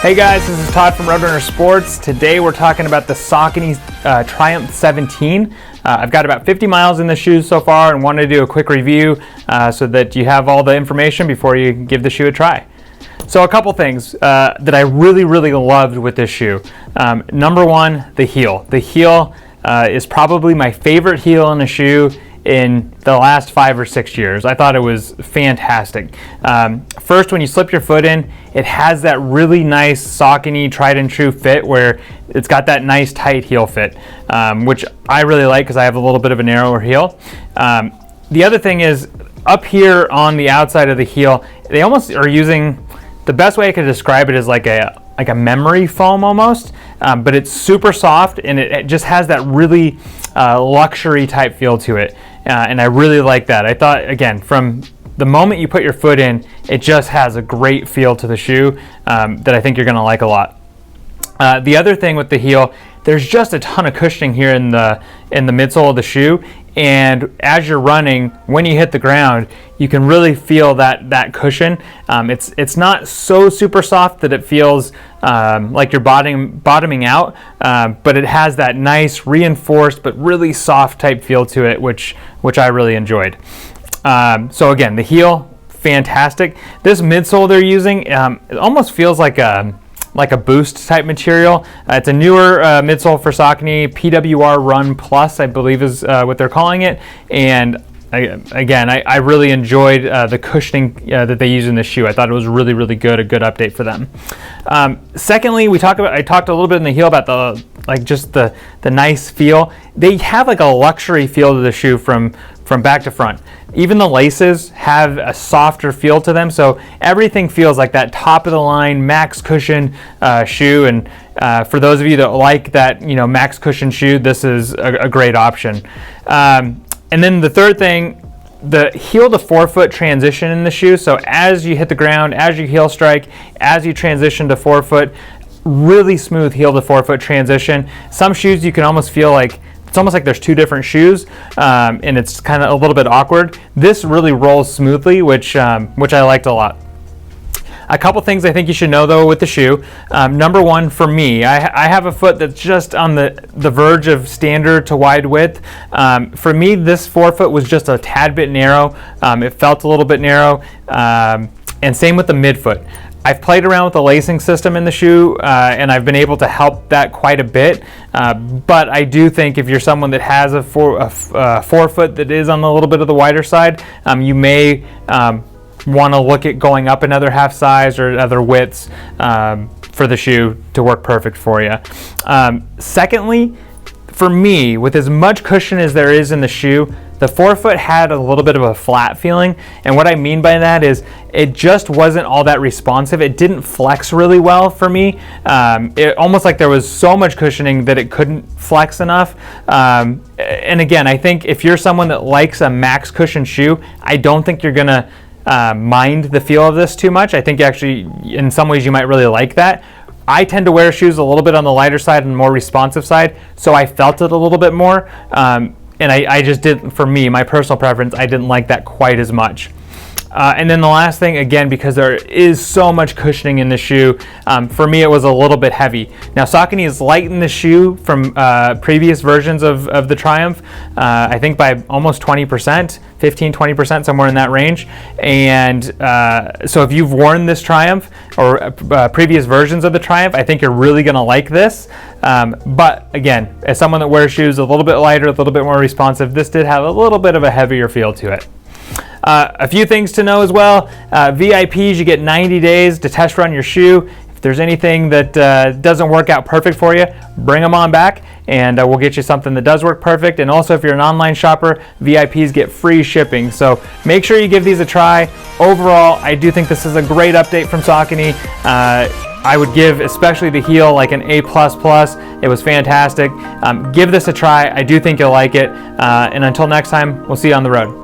Hey guys, this is Todd from Roadrunner Sports. Today we're talking about the Saucony Triumph 17. I've got about 50 miles in the shoes so far and wanted to do a quick review so that you have all the information before you give the shoe a try. So a couple things that I really loved with this shoe. Number one, the heel. The heel is probably my favorite heel in a shoe in the last 5 or 6 years. I thought it was fantastic. First, when you slip your foot in, it has that really nice Saucony tried and true fit where it's got that nice tight heel fit, which I really like because I have a little bit of a narrower heel. The other thing is up here on the outside of the heel, they almost are using, the best way I could describe it is like a memory foam almost, but it's super soft and it just has that really luxury type feel to it. And I really like that. I thought, again, from the moment you put your foot in, it just has a great feel to the shoe that I think you're going to like a lot. The other thing with the heel, there's just a ton of cushioning here in the midsole of the shoe, and as you're running, when you hit the ground, you can really feel that cushion. It's not so super soft that it feels like you're bottoming out, but it has that nice reinforced but really soft type feel to it, which I really enjoyed. So again, the heel, fantastic. This midsole they're using, it almost feels like a boost type material. It's a newer midsole for Saucony, PWRRUN Plus, I believe is what they're calling it. And I really enjoyed the cushioning that they use in this shoe. I thought it was really good, a good update for them. Secondly, I talked a little bit in the heel about the nice feel. They have like a luxury feel to the shoe from back to front. Even the laces have a softer feel to them, so everything feels like that top of the line max cushion shoe. And for those of you that like that, max cushion shoe, this is a great option. And then the third thing, the heel to forefoot transition in the shoe. So as you hit the ground, as you heel strike, as you transition to forefoot, really smooth heel to forefoot transition. Some shoes you can almost feel like it's almost like there's two different shoes, and it's kind of a little bit awkward. This really rolls smoothly, which I liked a lot. A couple things I think you should know though with the shoe. Number one, for me, I have a foot that's just on the verge of standard to wide width. For me, this forefoot was just a tad bit narrow. It felt a little bit narrow, and same with the midfoot. I've played around with the lacing system in the shoe, and I've been able to help that quite a bit. But I do think if you're someone that has a forefoot that is on a little bit of the wider side, you may want to look at going up another half size or other widths for the shoe to work perfect for you. Secondly, for me, with as much cushion as there is in the shoe, the forefoot had a little bit of a flat feeling, and what I mean by that is it just wasn't all that responsive. It didn't flex really well for me. It almost like there was so much cushioning that it couldn't flex enough. And again, I think if you're someone that likes a max cushion shoe, I don't think you're gonna mind the feel of this too much. I think actually in some ways you might really like that. I tend to wear shoes a little bit on the lighter side and more responsive side, so I felt it a little bit more. And I just didn't, for me, my personal preference, I didn't like that quite as much. And then the last thing, again, because there is so much cushioning in the shoe, for me it was a little bit heavy. Now Saucony has lightened the shoe from previous versions of the Triumph, I think by almost 20%, 15-20%, somewhere in that range. And so if you've worn this Triumph or previous versions of the Triumph, I think you're really going to like this. But again, as someone that wears shoes a little bit lighter, a little bit more responsive, this did have a little bit of a heavier feel to it. A few things to know as well. VIPs, you get 90 days to test run your shoe. If there's anything that doesn't work out perfect for you, bring them on back and we'll get you something that does work perfect. And also if you're an online shopper, VIPs get free shipping. So make sure you give these a try. Overall, I do think this is a great update from Saucony. I would give especially the heel like an A++. It was fantastic. Give this a try. I do think you'll like it. And until next time, we'll see you on the road.